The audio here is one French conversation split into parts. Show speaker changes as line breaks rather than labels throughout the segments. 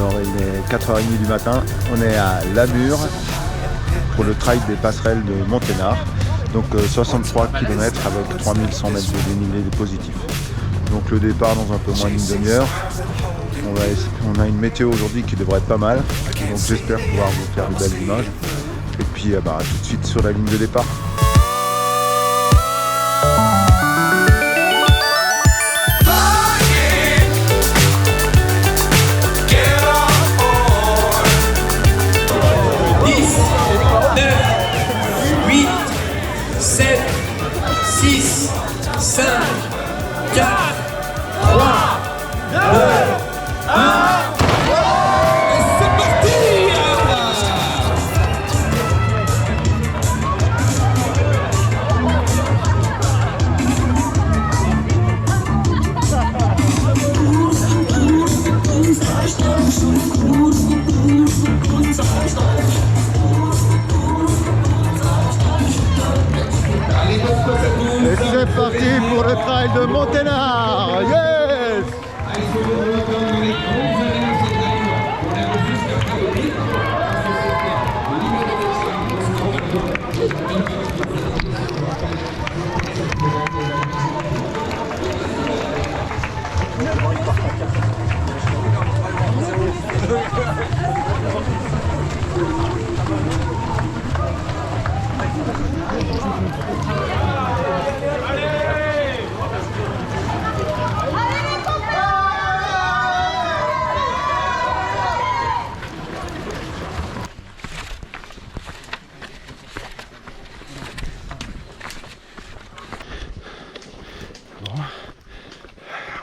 Alors il est 4h30 du matin, on est à Lamure pour le trail des passerelles de Monténard. Donc 63 km avec 3100 mètres de dénivelé positif. Donc le départ dans un peu moins d'une demi-heure. On a une météo aujourd'hui qui devrait être pas mal. Donc j'espère pouvoir vous faire de belles images. Et puis tout de suite sur la ligne de départ. Et c'est parti pour le trail de Monténard. Yes!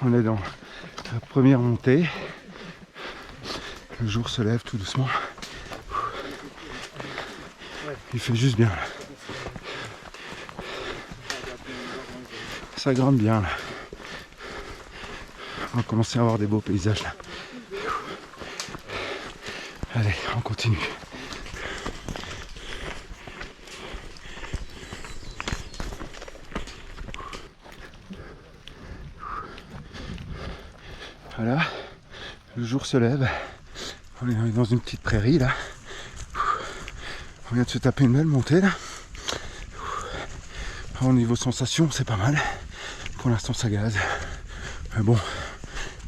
On est dans la première montée. Le jour se lève tout doucement. Il fait juste bien. Ça grimpe bien là. On va commencer à avoir des beaux paysages là. Allez, on continue. Voilà, le jour se lève, on est dans une petite prairie là, on vient de se taper une belle montée là. Au niveau sensation c'est pas mal, pour l'instant ça gaze, mais bon,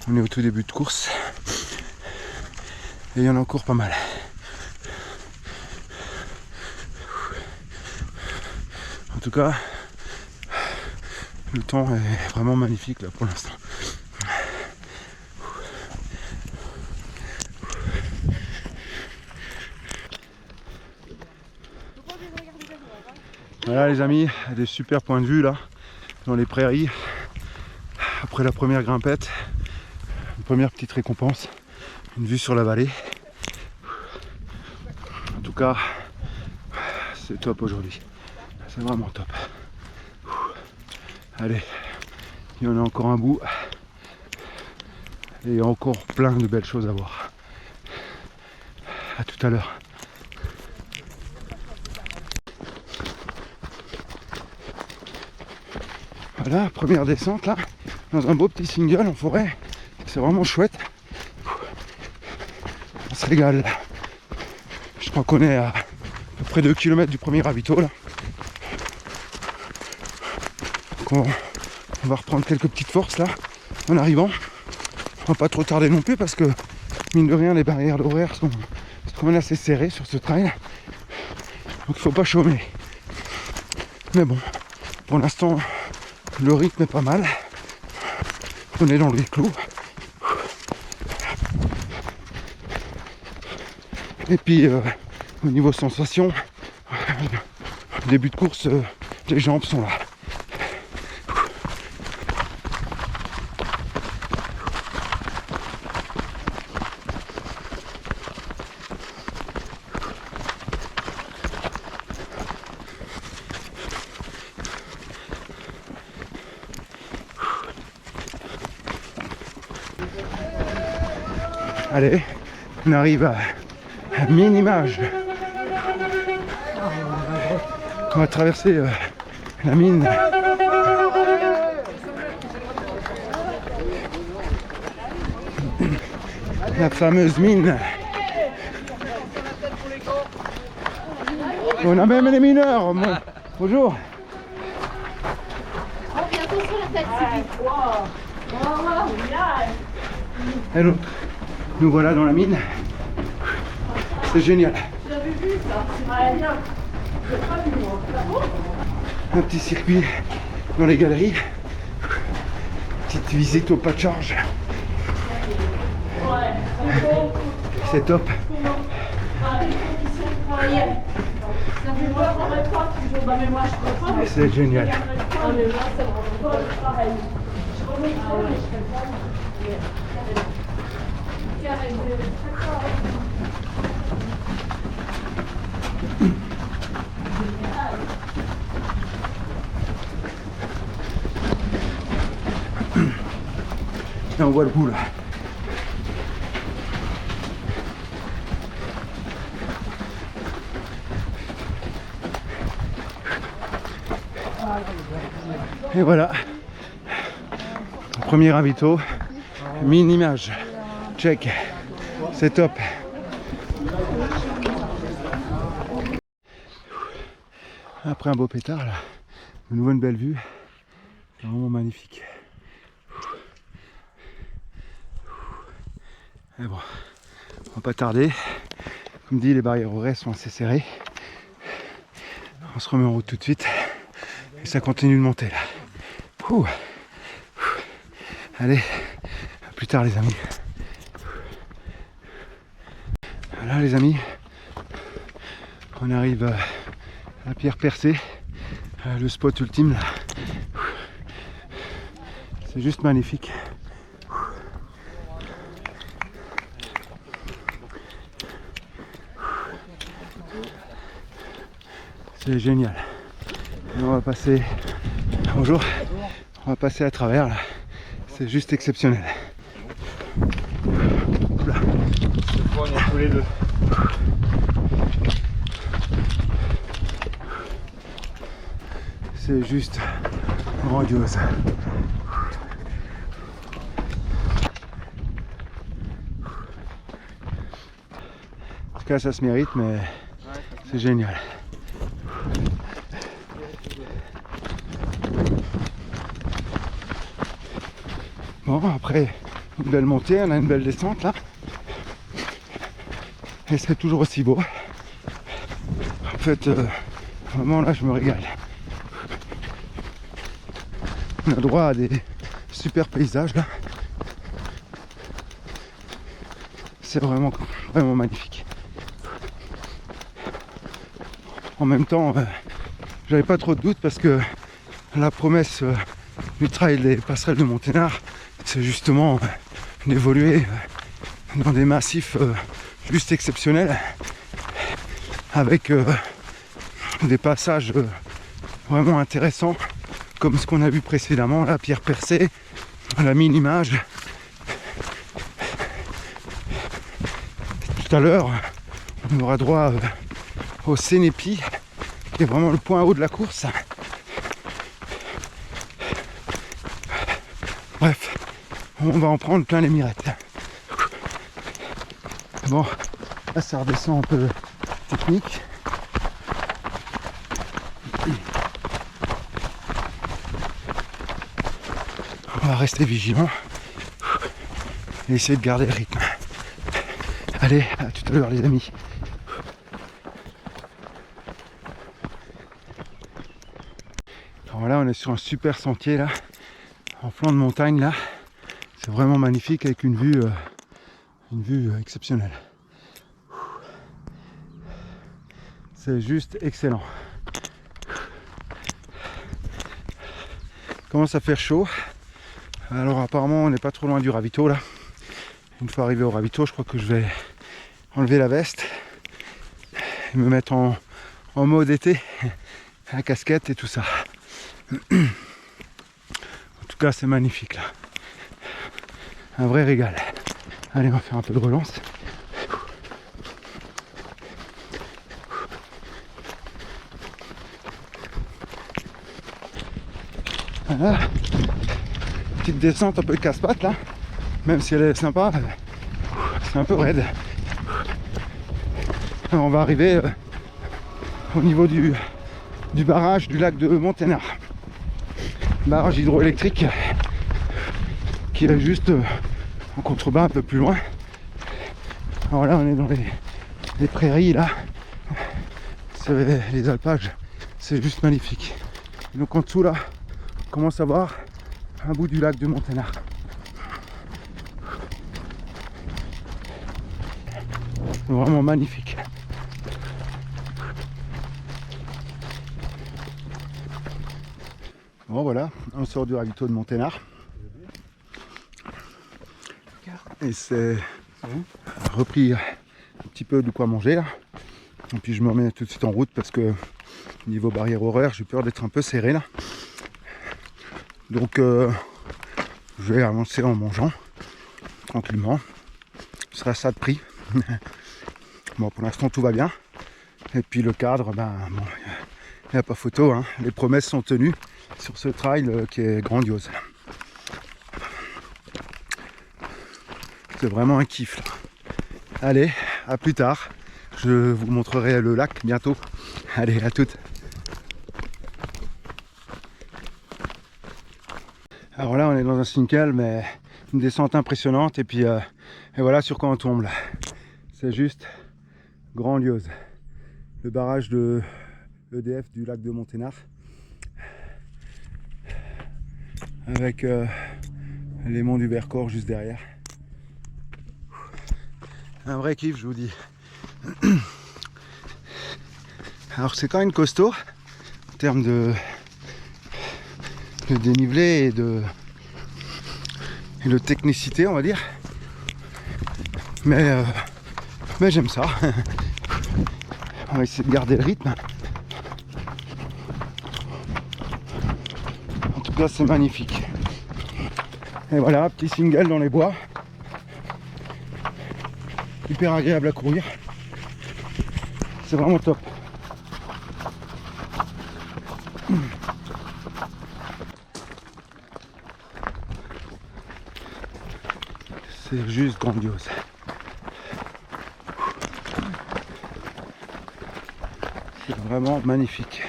on est au tout début de course, et il y en a encore pas mal. En tout cas, le temps est vraiment magnifique là pour l'instant. Voilà les amis, des super points de vue là, dans les prairies. Après la première grimpette, une première petite récompense, une vue sur la vallée. En tout cas, c'est top aujourd'hui, c'est vraiment top. Allez, il y en a encore un bout, et encore plein de belles choses à voir. À tout à l'heure. Voilà, première descente là, dans un beau petit single en forêt, c'est vraiment chouette. On se régale. Je crois qu'on est à peu près 2 km du premier ravito là. Donc on va reprendre quelques petites forces là, en arrivant. On va pas trop tarder non plus parce que, mine de rien, les barrières d'horaire sont quand même assez serrées sur ce trail. Donc il faut pas chômer. Mais bon, pour l'instant, le rythme est pas mal. On est dans les clous. Et puis au niveau sensation, début de course, les jambes sont là. Allez, on arrive à Mine-Image. On va traverser la mine.
La fameuse mine. On a même les mineurs. Bonjour.
Bientôt sur la tête,
Hello. Nous voilà dans la mine. C'est génial.
J'avais vu ça. Ah, bien. J'ai pas vu moi.
Un petit circuit dans les galeries. Petite visite au pas de charge. C'est top.
Ça fait peur en même temps, toujours. Bah, mais moi, je peux pas.
C'est génial.
Ah, mais moi, c'est vraiment pas pareil. Je remets ça, mais je fais pas.
Là on voit le bout là. Et voilà. Premier ravito. Mine image. Check. C'est top. Après un beau pétard là. De nouveau une belle vue. C'est vraiment magnifique. Et bon, on va pas tarder. Comme dit, les barrières horaires sont assez serrées. On se remet en route tout de suite. Et ça continue de monter là. Ouh. Allez, à plus tard les amis. Voilà les amis. On arrive à la pierre percée. Le spot ultime là. C'est juste magnifique. C'est génial. Et on va passer. Bonjour. On va passer à travers là. C'est juste exceptionnel. Oula.
On est tous les deux.
C'est juste grandiose. En tout cas, ça se mérite, mais c'est génial. Bon, après une belle montée, on a une belle descente là. Et c'est toujours aussi beau. En fait, vraiment là, je me régale. On a droit à des super paysages là. C'est vraiment magnifique. En même temps, j'avais pas trop de doutes parce que la promesse du trail des passerelles de Monténard, c'est justement d'évoluer dans des massifs juste exceptionnels avec des passages vraiment intéressants comme ce qu'on a vu précédemment, la pierre percée, la mine image. Tout à l'heure, on aura droit au Sénépi, qui est vraiment le point haut de la course. Bref, on va en prendre plein les mirettes. Bon, là ça redescend un peu technique. On va rester vigilant et essayer de garder le rythme. Allez, à tout à l'heure les amis. Alors là on est sur un super sentier là, en flanc de montagne là. C'est vraiment magnifique avec une vue exceptionnelle. C'est juste excellent. Il commence à faire chaud. Alors apparemment on n'est pas trop loin du ravito là. Une fois arrivé au ravito, je crois que je vais enlever la veste et me mettre en mode été, la casquette et tout ça. En tout cas c'est magnifique là. Un vrai régal. Allez, on va faire un peu de relance. Voilà. Petite descente un peu casse-pattes là. Même si elle est sympa, c'est un peu raide. Alors, on va arriver au niveau du barrage du lac de Monténard. Barrage hydroélectrique qui est juste en contrebas un peu plus loin. Alors là on est dans les prairies là. Les alpages, c'est juste magnifique. Et donc en dessous là, on commence à voir un bout du lac de Monténard. C'est vraiment magnifique. Bon voilà, on sort du ravito de Monténard. Et c'est repris un petit peu de quoi manger là. Et puis je me remets tout de suite en route parce que niveau barrière horaire, j'ai peur d'être un peu serré là. Donc je vais avancer en mangeant tranquillement. Ce sera ça de prix. Bon, pour l'instant tout va bien. Et puis le cadre, ben bon, il n'y a pas photo, hein. Les promesses sont tenues sur ce trail qui est grandiose. C'est vraiment un kiff là. Allez, à plus tard. Je vous montrerai le lac bientôt. Allez, à toutes. Alors là, on est dans un single, mais une descente impressionnante. Et puis, et voilà sur quoi on tombe là. C'est juste grandiose. Le barrage de EDF du lac de Monténard. Avec les monts du Vercors juste derrière. Un vrai kiff, je vous dis. Alors c'est quand même costaud en termes de dénivelé et de technicité, on va dire. Mais j'aime ça. On va essayer de garder le rythme. En tout cas, c'est magnifique. Et voilà, petit single dans les bois. Hyper agréable à courir. C'est vraiment top. C'est juste grandiose. C'est vraiment magnifique.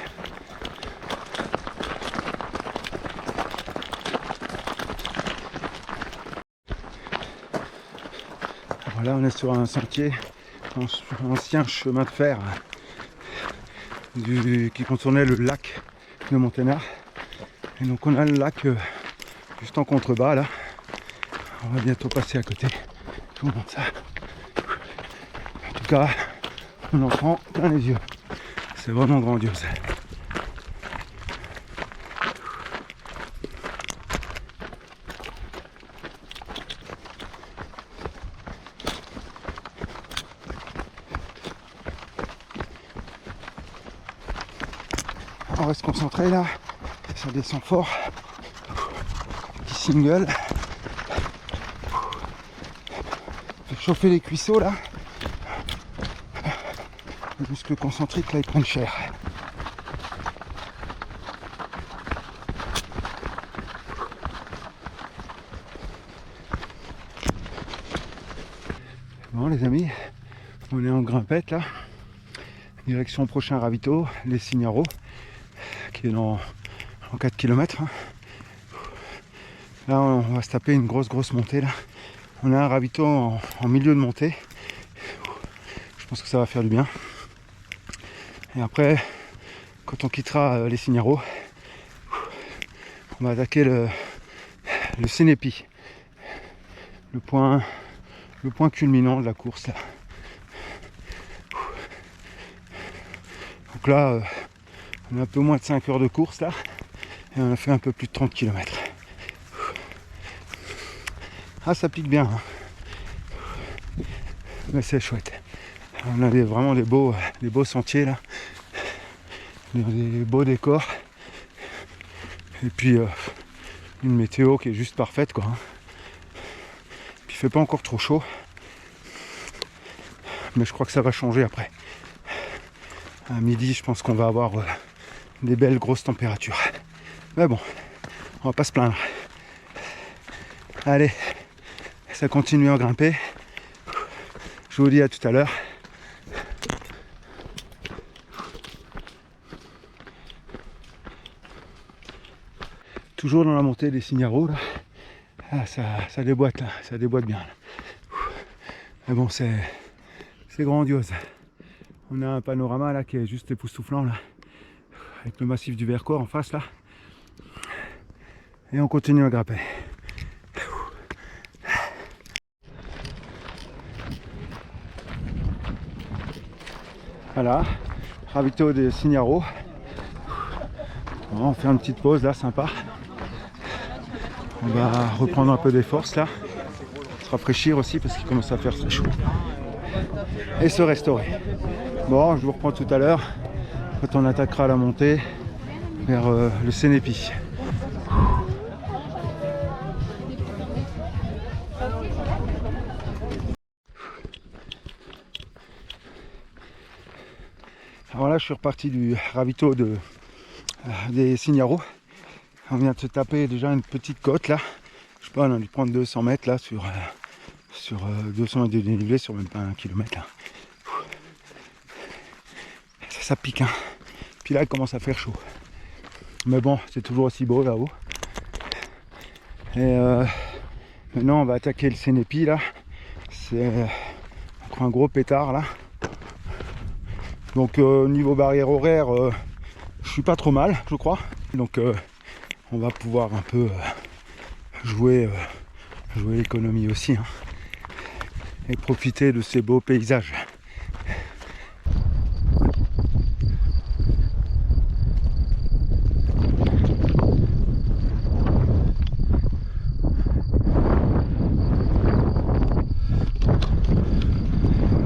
Alors là on est sur un sentier, un ancien chemin de fer qui contournait le lac de Monténard. Et donc on a le lac juste en contrebas là. On va bientôt passer à côté. Je vous montre ça. En tout cas, on en prend plein les yeux. C'est vraiment grandiose. On reste concentré là. Ça descend fort. Petit single. Chauffer les cuisseaux là. Les muscles concentriques là ils prennent cher. Bon les amis, on est en grimpette là. Direction prochain ravito, les Signaros, qui est en 4 km. Là on va se taper une grosse montée là. On a un ravito en milieu de montée. Je pense que ça va faire du bien. Et après, quand on quittera les Signaros, on va attaquer le Sénépi. Le point culminant de la course là. Donc là, on a un peu moins de 5 heures de course là. Et on a fait un peu plus de 30 km. Ah, ça pique bien, hein. Mais c'est chouette. On a vraiment des beaux sentiers là, des beaux décors, et puis une météo qui est juste parfaite quoi. Puis il fait pas encore trop chaud, mais je crois que ça va changer après. À midi, je pense qu'on va avoir des belles grosses températures. Mais bon, on va pas se plaindre. Allez. Ça continue à grimper. Je vous dis à tout à l'heure. Toujours dans la montée des Signaros là. Ah, ça déboîte là, ça déboîte bien là. Mais bon, c'est grandiose. On a un panorama là qui est juste époustouflant là, avec le massif du Vercors en face là. Et on continue à grimper. Voilà, ravito des Signaros. On fait une petite pause là, sympa. On va reprendre un peu des forces là, se rafraîchir aussi parce qu'il commence à faire très chaud. Et se restaurer. Bon, je vous reprends tout à l'heure quand on attaquera la montée vers le Sénépi. Alors là, je suis reparti du ravito des Signaros. On vient de se taper déjà une petite côte là. Je sais pas, on a dû prendre 200 mètres là sur 200 mètres de dénivelé sur même pas 1 kilomètre là. Ça pique hein. Puis là il commence à faire chaud. Mais bon, c'est toujours aussi beau là-haut. Et maintenant on va attaquer le Sénépi là. C'est un gros pétard là. Donc niveau barrière horaire, je suis pas trop mal je crois. Donc on va pouvoir un peu jouer l'économie aussi hein, et profiter de ces beaux paysages.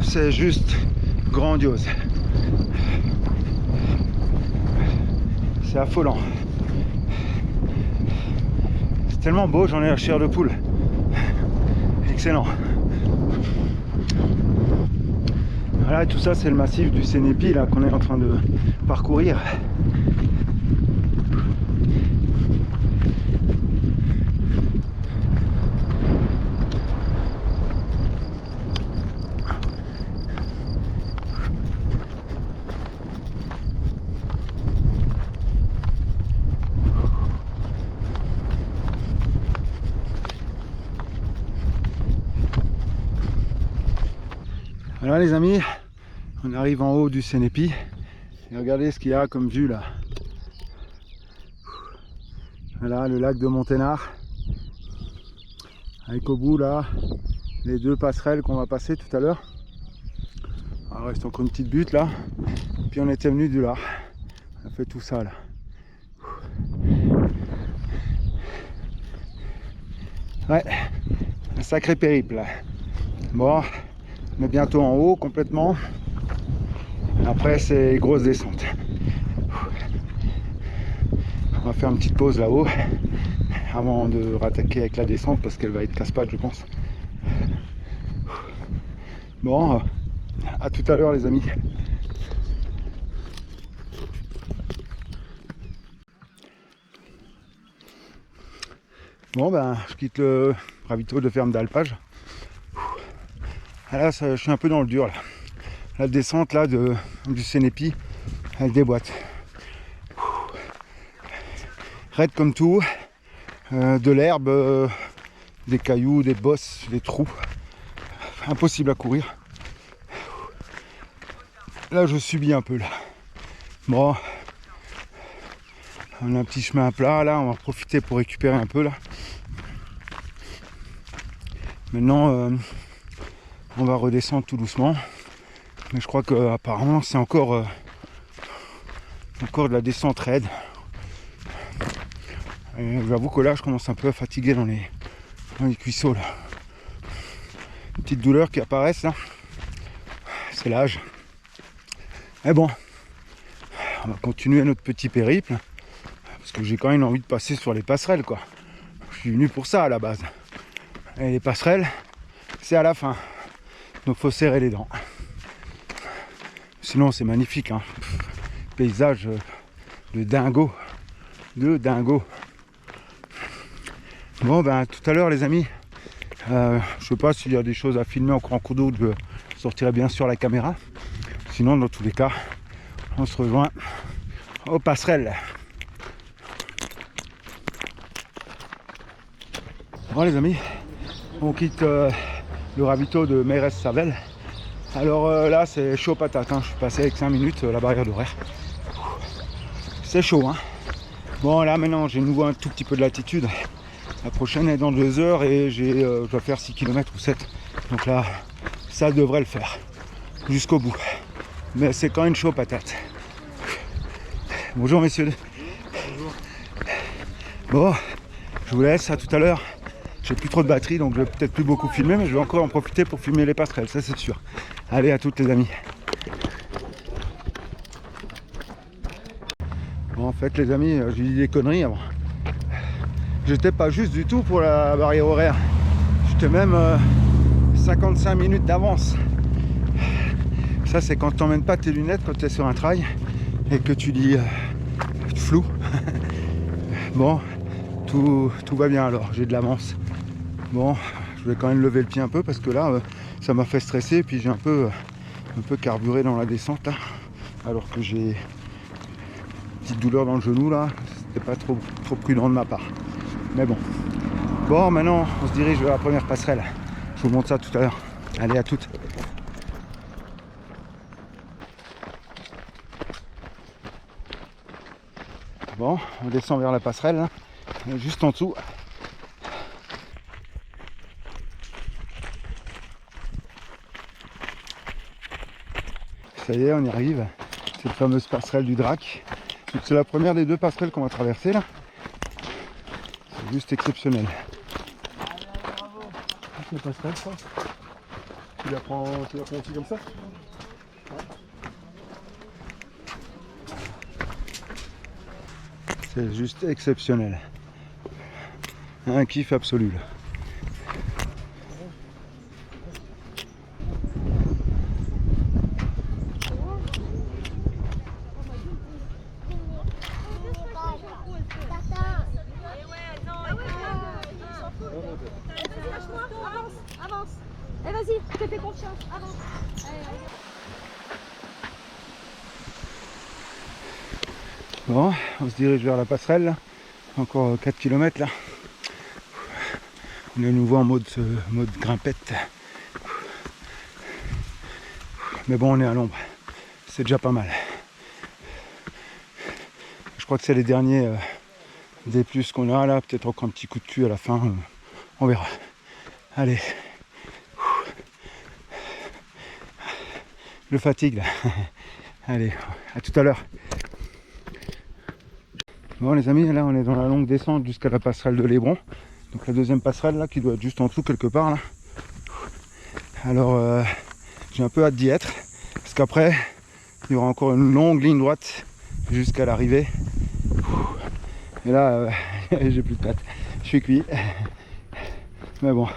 C'est juste grandiose. C'est affolant. Tellement beau, j'en ai la chair de poule. Excellent. Voilà, tout ça c'est le massif du Sénépi là qu'on est en train de parcourir. Voilà les amis, on arrive en haut du Sénépi et regardez ce qu'il y a comme vue là. Voilà le lac de Monténard avec au bout là les 2 passerelles qu'on va passer tout à l'heure. Il reste encore une petite butte là, puis on était venu de là, on a fait tout ça là. Ouais, un sacré périple là. Bon, on est bientôt en haut complètement. Après c'est grosse descente. On va faire une petite pause là-haut avant de rattaquer avec la descente parce qu'elle va être casse-pattes je pense. Bon, à tout à l'heure les amis. Bon ben je quitte le ravito de ferme d'alpage. Là je suis un peu dans le dur là. La descente là du Sénépi, elle déboîte. Raide comme tout, de l'herbe, des cailloux, des bosses, des trous. Impossible à courir. Là je subis un peu là. Bon, on a un petit chemin plat là, on va en profiter pour récupérer un peu là. Maintenant on va redescendre tout doucement. Mais je crois que apparemment c'est encore de la descente raide. J'avoue que là je commence un peu à fatiguer dans les cuisseaux là. Une petite douleur qui apparaissent là. C'est l'âge. Mais bon, on va continuer notre petit périple. Parce que j'ai quand même envie de passer sur les passerelles quoi. Je suis venu pour ça à la base. Et les passerelles, c'est à la fin. Donc faut serrer les dents. Sinon c'est magnifique hein. Paysage de dingo. De dingo. Bon ben tout à l'heure les amis. Je sais pas s'il y a des choses à filmer encore en cours d'eau sortirai bien sûr la caméra. Sinon, dans tous les cas, on se rejoint aux passerelles. Bon les amis, on quitte le ravito de Mérès-Savel. Alors là c'est chaud patate, hein. Je suis passé avec 5 minutes la barrière d'horaire. C'est chaud hein. Bon là maintenant j'ai nouveau un tout petit peu de latitude. La prochaine est dans 2 heures et je dois faire 6 km ou 7. Donc là ça devrait le faire jusqu'au bout. Mais c'est quand même chaud patate. Bonjour messieurs. Bonjour. Bon, je vous laisse, à tout à l'heure. J'ai plus trop de batterie donc je vais peut-être plus beaucoup filmer, mais je vais encore en profiter pour filmer les passerelles, ça c'est sûr. Allez, à toutes les amis. Bon, en fait les amis, j'ai dit des conneries avant. J'étais pas juste du tout pour la barrière horaire. J'étais même 55 minutes d'avance. Ça c'est quand tu n'emmènes pas tes lunettes quand tu es sur un trail et que tu dis flou. Bon, tout va bien alors, j'ai de l'avance. Bon, je vais quand même lever le pied un peu parce que là, ça m'a fait stresser et puis j'ai un peu carburé dans la descente là, alors que j'ai une petite douleur dans le genou là, c'était pas trop prudent de ma part. Mais bon. Bon, maintenant, on se dirige vers la première passerelle. Je vous montre ça tout à l'heure. Allez, à toutes. Bon, on descend vers la passerelle là, juste en dessous. Ça y est, on y arrive. Cette fameuse passerelle du Drac. C'est la première des 2 passerelles qu'on va traverser là. C'est juste exceptionnel.
La passerelle, ça. Tu la prends aussi comme ça.
C'est juste exceptionnel. Un kiff absolu là.
Avance. Eh vas-y, je te fais confiance. Avance.
Bon, on se dirige vers la passerelle là. Encore 4 km là. On est à nouveau en mode grimpette. Mais bon, on est à l'ombre. C'est déjà pas mal. Je crois que c'est les derniers des plus qu'on a là. Peut-être encore un petit coup de cul à la fin. On verra. Allez. Le fatigue là. Allez, à tout à l'heure. Bon les amis, là on est dans la longue descente jusqu'à la passerelle de l'Hébron. Donc la deuxième passerelle là qui doit être juste en dessous quelque part là. Alors j'ai un peu hâte d'y être. Parce qu'après il y aura encore une longue ligne droite jusqu'à l'arrivée. Et là j'ai plus de pattes. Je suis cuit. Mais bon,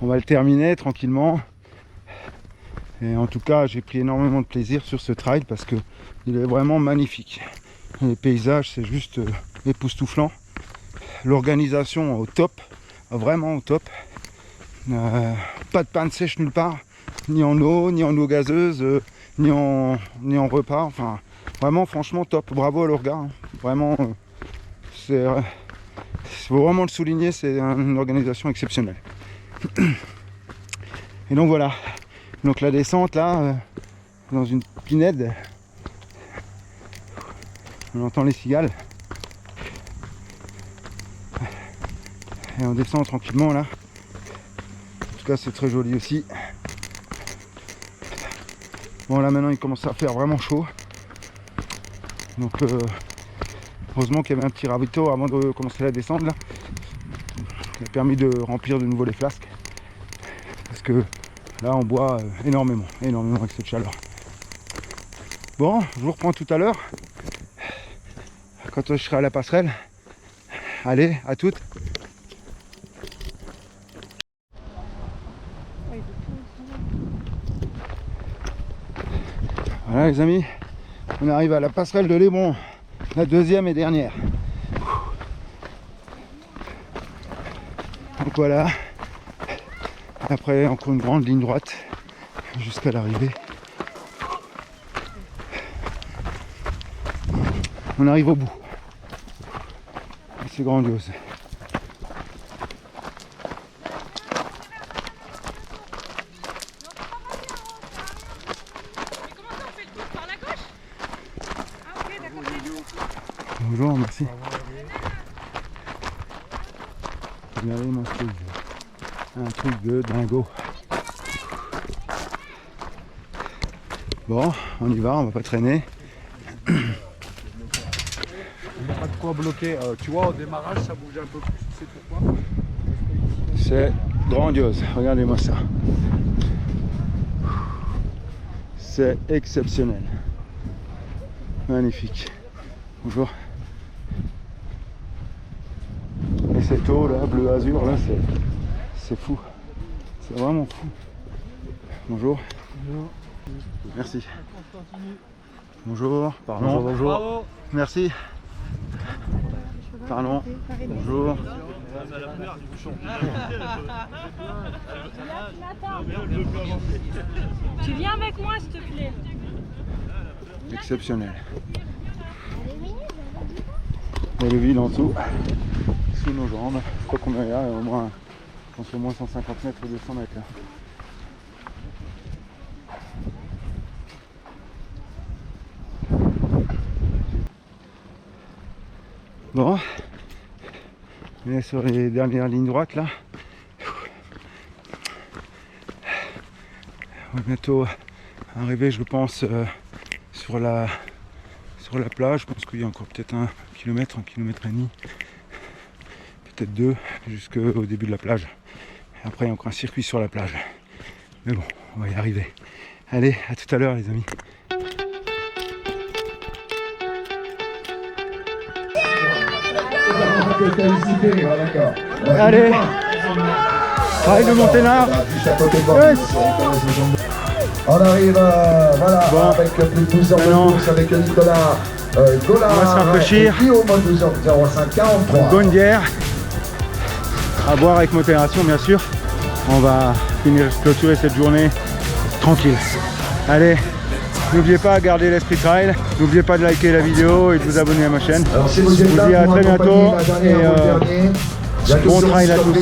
on va le terminer tranquillement. Et en tout cas j'ai pris énormément de plaisir sur ce trail parce que il est vraiment magnifique. Les paysages c'est juste époustouflant. L'organisation au top, vraiment au top. Pas de panne sèche nulle part, ni en eau gazeuse, ni en repas. Enfin vraiment franchement top. Bravo à l'orga. Hein. Vraiment faut vraiment le souligner, c'est une organisation exceptionnelle. Et donc voilà. Donc la descente là, dans une pinède. On entend les cigales. Et on descend tranquillement là. En tout cas c'est très joli aussi. Bon là maintenant il commence à faire vraiment chaud. Donc heureusement qu'il y avait un petit ravito avant de commencer la descente là. Ça a permis de remplir de nouveau les flasques. Parce que là on boit énormément avec cette chaleur. Bon, je vous reprends tout à l'heure. Quand je serai à la passerelle. Allez, à toutes. Voilà les amis, on arrive à la passerelle de l'Hébron, la deuxième et dernière. Donc voilà, après encore une grande ligne droite jusqu'à l'arrivée. On arrive au bout. C'est grandiose. Bonjour, merci. Regardez mon truc. Un truc de dingo. Bon, on y va, on va pas traîner.
Il n'y a pas de quoi bloquer. Tu vois, au démarrage, ça bouge un peu plus. Tu sais pourquoi?
C'est grandiose, regardez-moi ça. C'est exceptionnel. Magnifique. Bonjour. Et cette eau là, bleu azur, là, c'est fou. C'est vraiment fou. Bonjour. Merci. Bonjour. Pardon.
Bonjour.
Merci. Pardon. Bonjour.
Tu viens avec moi, s'il te plaît.
Exceptionnel. Et le vide en dessous, sous nos jambes. Je crois qu'on est là, au moins, je pense au moins 150 mètres ou 200 mètres là. Bon, on est sur les dernières lignes droites là. On va bientôt arriver, je pense, sur la plage. Je pense qu'il y a encore peut-être 1 kilomètre et demi, peut-être 2 jusqu'au début de la plage. Et après il y a encore un circuit sur la plage. Mais bon, on va y arriver. Allez, à tout à l'heure les amis. Allez, trail de Monténard. Yes.
On arrive voilà, avec plus de 12 heures de course avec Nicolas Gollard.
On va se rafraîchir.
Et puis au moins 12h05, 43.
Bonne bière. À boire avec modération bien sûr. On va finir clôturer cette journée tranquille. Allez, n'oubliez pas de garder l'esprit trail. N'oubliez pas de liker la vidéo et de vous abonner à ma chaîne.
Alors, si vous
Je vous dis à très bientôt. Et bon trail à tous.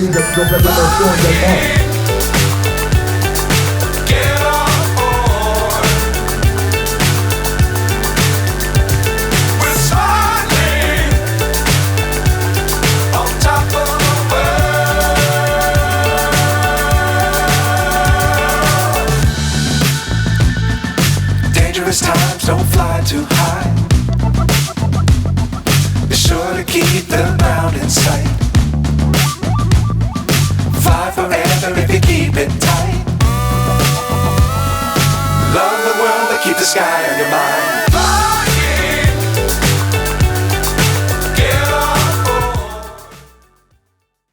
Times don't fly too high. Be sure to keep the mountain sight. Fly forever if